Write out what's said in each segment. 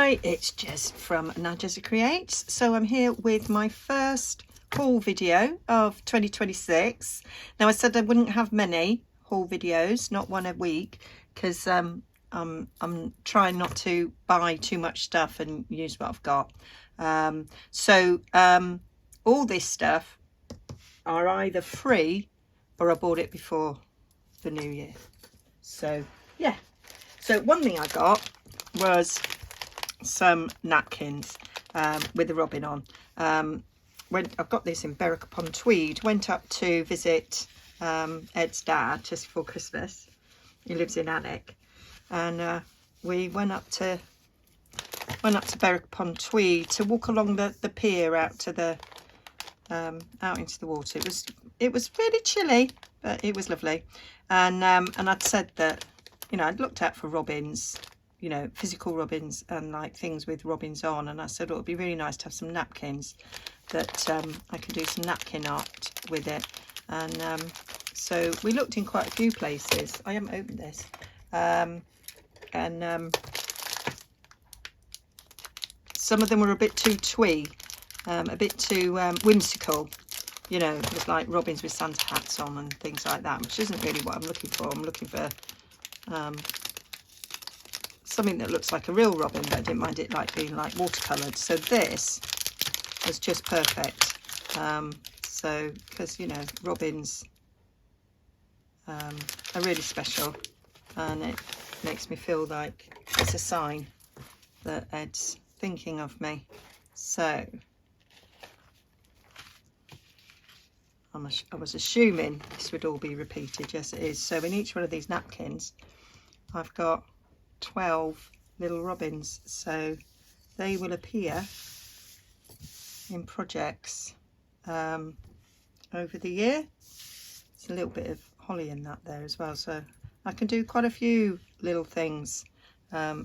Hi, it's Jez from Nigezza Creates. So I'm here with my first haul video of 2026. Now I said I wouldn't have many haul videos, not one a week, because I'm trying not to buy too much stuff and use what I've got. All this stuff are either free or I bought it before the new year. So yeah, so one thing I got was some napkins with the robin on. I've got this in Berwick-upon-Tweed. Went up to visit Ed's dad just before Christmas. He lives in Alnwick, and we went up to Berwick-upon-Tweed to walk along the pier out to the out into the water. It was really chilly, but it was lovely. And I'd said that, you know, I'd looked out for robins, you know, physical robins and like things with robins on, and I said, oh, it'd be really nice to have some napkins that I can do some napkin art with it. And so we looked in quite a few places. I haven't opened this, some of them were a bit too twee, a bit too whimsical, you know, with like robins with Santa hats on and things like that, which isn't really what I'm looking for. I'm looking for something that looks like a real robin, but I didn't mind it like being like watercoloured. So this was just perfect. So because, you know, robins are really special, and it makes me feel like it's a sign that Ed's thinking of me. So I was assuming this would all be repeated. Yes, it is. So in each one of these napkins I've got 12 little robins, so they will appear in projects over the year. There's a little bit of holly in that there as well, so I can do quite a few little things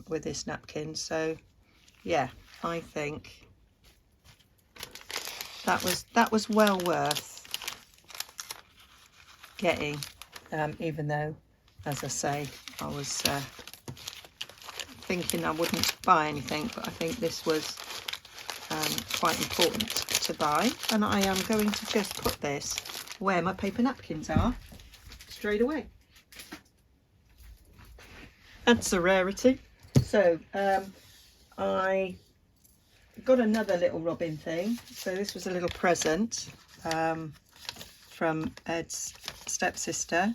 with this napkin. So yeah, I think that was well worth getting, even though, as I say, I was thinking I wouldn't buy anything, but I think this was quite important to buy, and I am going to just put this where my paper napkins are straight away. That's a rarity. So I got another little robin thing. So this was a little present from Ed's stepsister,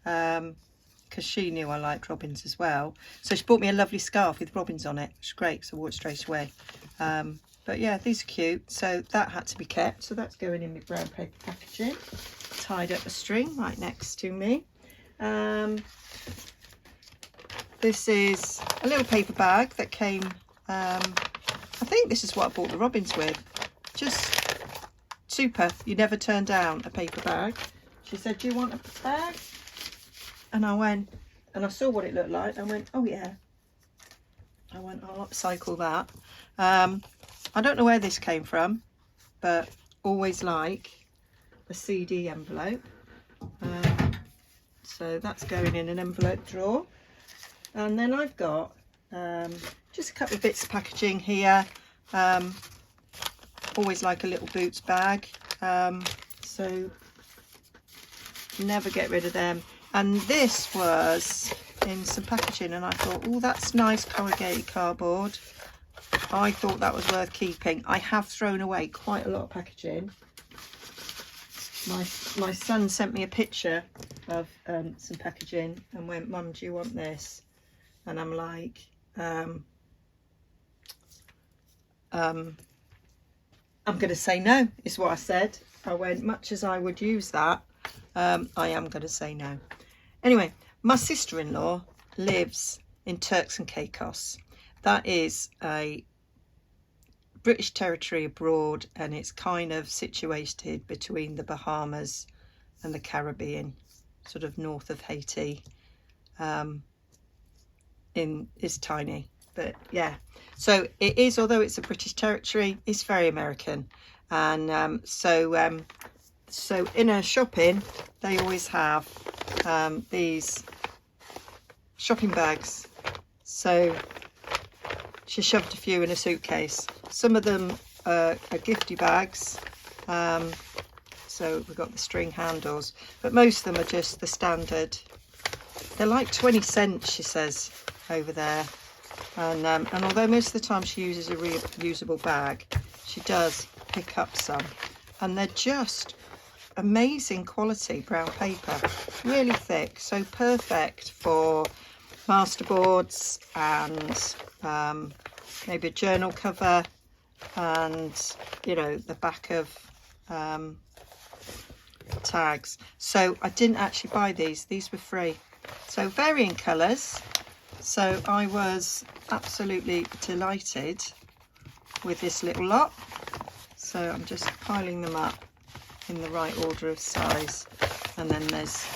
because she knew I liked robins as well. So she bought me a lovely scarf with robins on it, which is great, so I wore it straight away. But yeah, these are cute. So that had to be kept. So that's going in with brown paper packaging, tied up a string right next to me. This is a little paper bag that came, I think this is what I bought the robins with. Just super. You never turn down a paper bag. She said, do you want a bag? And I went, and I saw what it looked like. I went, oh yeah. I went, I'll upcycle that. I don't know where this came from, but always like a CD envelope. So that's going in an envelope drawer. And then I've got just a couple of bits of packaging here. Always like a little boots bag. So never get rid of them. And this was in some packaging, and I thought, oh, that's nice corrugated cardboard. I thought that was worth keeping. I have thrown away quite a lot of packaging. My son sent me a picture of some packaging and went, Mum, do you want this? And I'm like, I'm going to say no, is what I said. I went, much as I would use that, I am going to say no. Anyway, my sister-in-law lives in Turks and Caicos. That is a British territory abroad, and it's kind of situated between the Bahamas and the Caribbean, sort of north of Haiti. It's tiny, but yeah. So it is, although it's a British territory, it's very American. And so in her shopping, they always have these shopping bags. So she shoved a few in a suitcase. Some of them are gifty bags, so we've got the string handles, but most of them are just the standard. They're like 20 cents, she says over there, and although most of the time she uses a reusable bag, she does pick up some, and they're just amazing quality brown paper, really thick, so perfect for masterboards and maybe a journal cover, and you know, the back of tags. So I didn't actually buy these were free, so varying colours. So I was absolutely delighted with this little lot. So I'm just piling them up in the right order of size, and then there's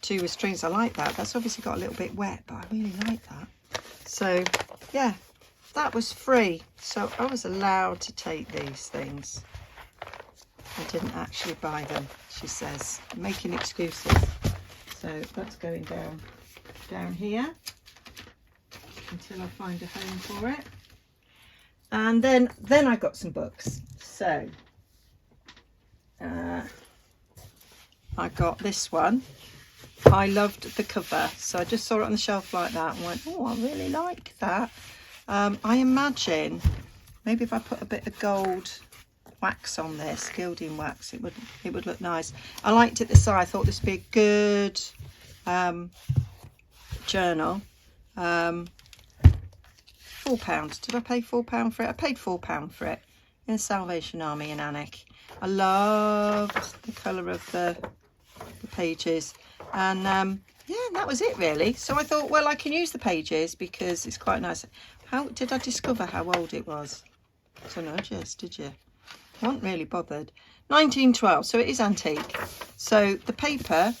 2 with strings. I like that. That's obviously got a little bit wet, but I really like that. So yeah, that was free, so I was allowed to take these things. I didn't actually buy them, she says, making excuses. So that's going down here until I find a home for it. And then I got some books. So I got this one. I loved the cover, so I just saw it on the shelf like that and went, oh, I really like that. I imagine maybe if I put a bit of gold wax on this, gilding wax, it would look nice. I liked it this side. I thought this would be a good journal. £4. Did I pay £4 for it? I paid £4 for it in the Salvation Army in Alnwick. I loved the colour of the pages, and yeah, that was it really. So I thought, well, I can use the pages because it's quite nice. How did I discover how old it was? I don't know, Jess, did you? I wasn't really bothered. 1912, so it is antique. So the paper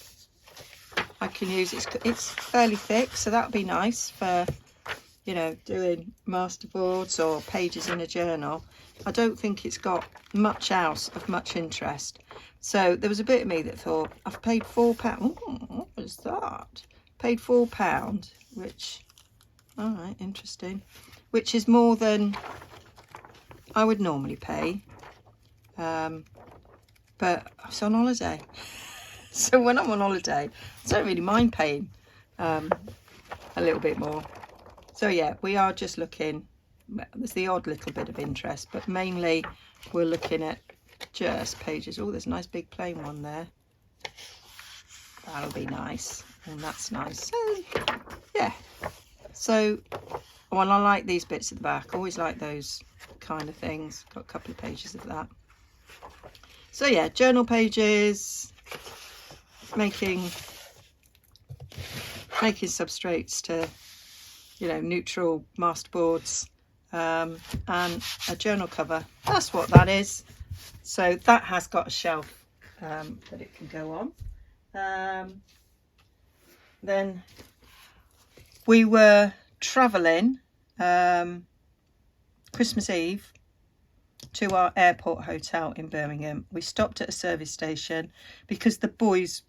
I can use, it's fairly thick, so that would be nice for, you know, doing masterboards or pages in a journal. I don't think it's got much else of much interest. So there was a bit of me that thought, I've paid £4. Ooh, what was that? Paid £4, which, all right, interesting. Which is more than I would normally pay. But I was on holiday. So when I'm on holiday, I don't really mind paying a little bit more. So yeah, we are just looking, there's the odd little bit of interest, but mainly we're looking at just pages. Oh, there's a nice big plain one there. That'll be nice. And that's nice. So yeah. So, well, I like these bits at the back. I always like those kind of things. Got a couple of pages of that. So yeah, journal pages, making substrates to, you know, neutral masterboards, and a journal cover. That's what that is. So that has got a shelf that it can go on. Then we were travelling Christmas Eve to our airport hotel in Birmingham. We stopped at a service station because the boys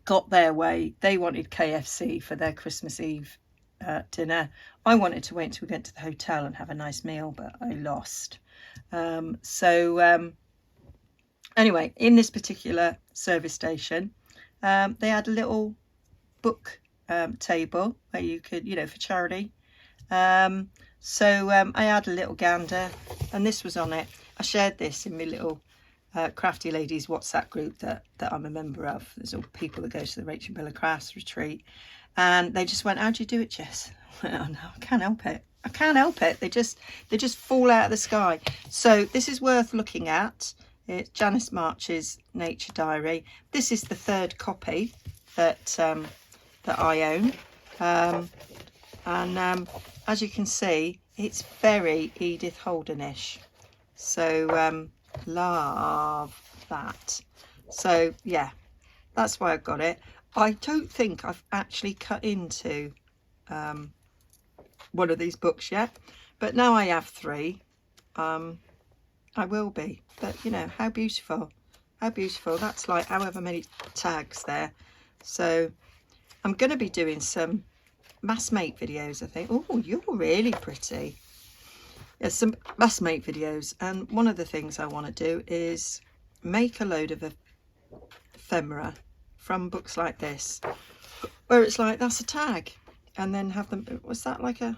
got their way. They wanted KFC for their Christmas Eve dinner. I wanted to wait until we went to the hotel and have a nice meal, but I lost. Anyway, in this particular service station, they had a little book table where you could, you know, for charity. I had a little gander, and this was on it. I shared this in my little Crafty Ladies WhatsApp group that I'm a member of. There's all people that go to the Rachel Miller Crafts retreat, and they just went, "How do you do it, Jess?" I went, "Oh no, I can't help it. I can't help it. They just fall out of the sky." So this is worth looking at. It's Janice March's Nature Diary. This is the 3rd copy that I own, and as you can see, it's very Edith Holden-ish. So love that. So yeah, that's why I got it. I don't think I've actually cut into one of these books yet, but now I have 3. I will be. But you know, how beautiful. How beautiful. That's like however many tags there. So I'm going to be doing some mass make videos, I think. Oh, you're really pretty. Yes, some mass make videos, and one of the things I want to do is make a load of ephemera from books like this, where it's like, that's a tag, and then have them, was that like a,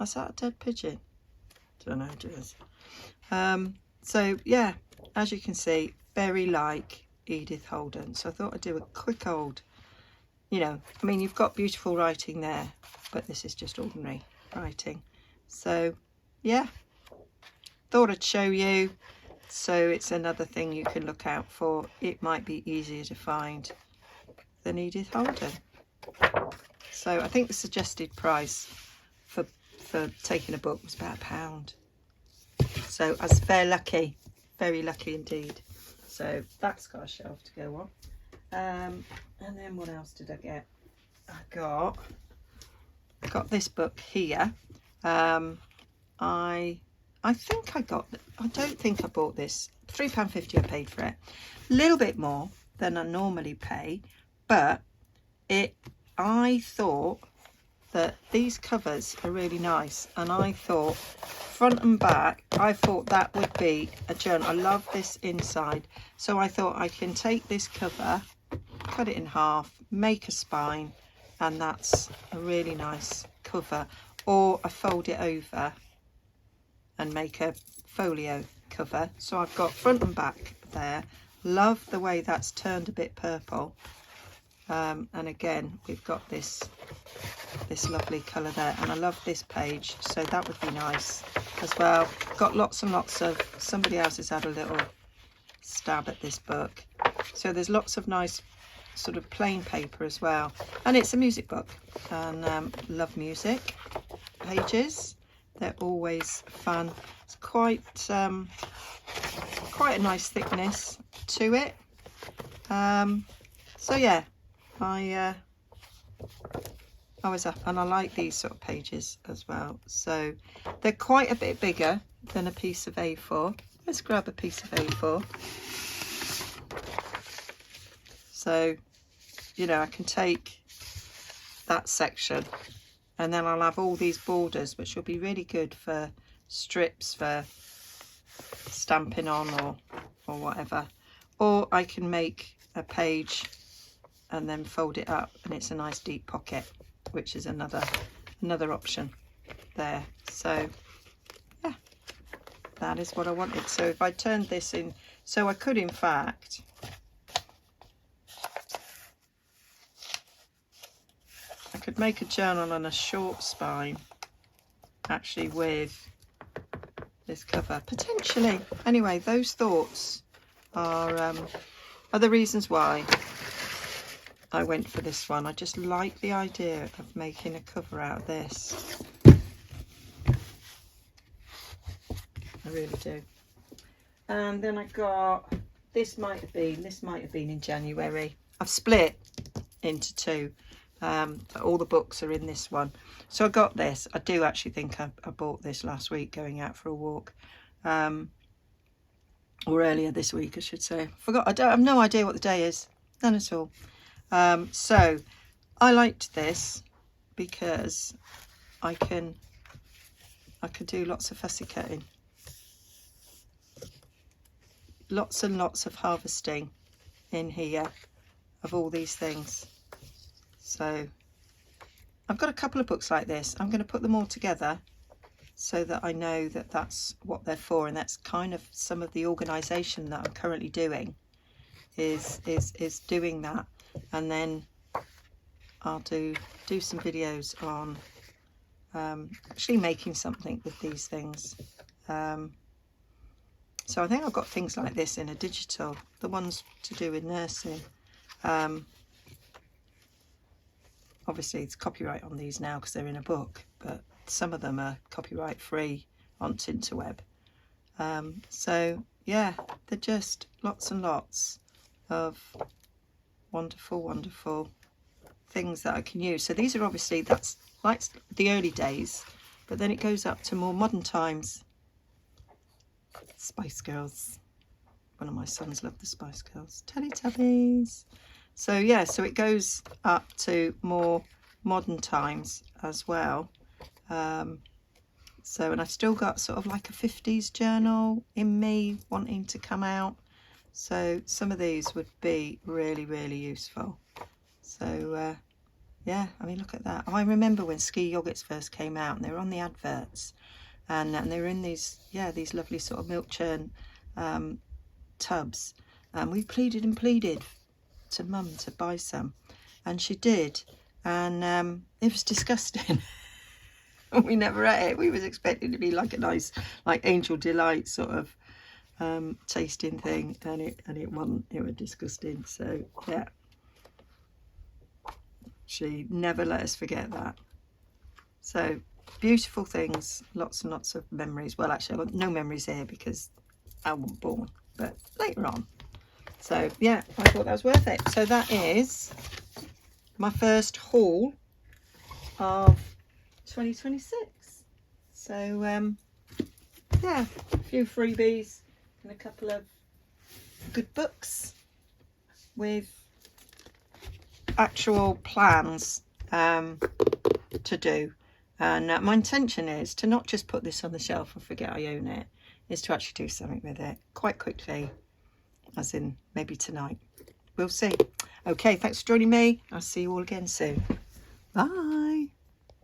was that a dead pigeon? Don't know, just so yeah, as you can see, very like Edith Holden. So I thought I'd do a quick old, you know, I mean, you've got beautiful writing there, but this is just ordinary writing. So yeah, thought I'd show you. So it's another thing you can look out for. It might be easier to find than Edith Holden. So I think the suggested price for taking a book was about £1. So I was very lucky indeed. So that's got a shelf to go on. And then what else did I get? I got this book here. I think I don't think I bought this. £3.50 I paid for it. A little bit more than I normally pay, but I thought that these covers are really nice, and I thought front and back, I thought that would be a journal. I love this inside, so I thought I can take this cover, cut it in half, make a spine, and that's a really nice cover. Or I fold it over and make a folio cover. So I've got front and back there. Love the way that's turned a bit purple. And again, we've got this lovely colour there, and I love this page, so that would be nice as well. Got lots and lots of, somebody else has had a little stab at this book, so there's lots of nice sort of plain paper as well, and it's a music book, and love music pages, they're always fun. It's quite a nice thickness to it. So yeah, I was up, and I like these sort of pages as well. So they're quite a bit bigger than a piece of A4. Let's grab a piece of A4. So, you know, I can take that section, and then I'll have all these borders, which will be really good for strips for stamping on or whatever. Or I can make a page and then fold it up, and it's a nice deep pocket, which is another option there. So yeah, that is what I wanted. So if I turned this in, so I could in fact make a journal on a short spine actually with this cover potentially. Anyway, those thoughts are the reasons why I went for this one. I just like the idea of making a cover out of this. I really do. And then I got, this might have been in January. I've split into two. All the books are in this one. So I got this. I do actually think I bought this last week going out for a walk. Or earlier this week, I should say. I have no idea what the day is. None at all. So I liked this because I could do lots of fussy cutting, lots and lots of harvesting in here of all these things. So I've got a couple of books like this. I'm going to put them all together so that I know that that's what they're for, and that's kind of some of the organisation that I'm currently doing is doing that. And then I'll do some videos on actually making something with these things. So I think I've got things like this in a digital, the ones to do with nursing. Obviously it's copyright on these now because they're in a book, but some of them are copyright free on Tinterweb. So yeah, they're just lots and lots of wonderful things that I can use. So these are obviously, that's like the early days, but then it goes up to more modern times. Spice Girls. One of my sons loved the Spice Girls. Teletubbies. So yeah, so it goes up to more modern times as well. So, and I've still got sort of like a 50s journal in me wanting to come out. So some of these would be really, really useful. So yeah, I mean, look at that. I remember when ski yogurts first came out and they were on the adverts, and they were in these, yeah, these lovely sort of milk churn tubs. And we pleaded and pleaded to Mum to buy some, and she did, and it was disgusting. We never ate it. We was expecting to be like a nice, like Angel Delight sort of tasting thing, and it wasn't. It was disgusting. So yeah, she never let us forget that. So beautiful things, lots and lots of memories. Well, actually, I've got no memories here because I wasn't born, but later on. So yeah, I thought that was worth it. So that is my first haul of 2026. So yeah, a few freebies and a couple of good books with actual plans to do. And my intention is to not just put this on the shelf and forget I own it, is to actually do something with it quite quickly, as in maybe tonight. We'll see. Okay, thanks for joining me. I'll see you all again soon. Bye.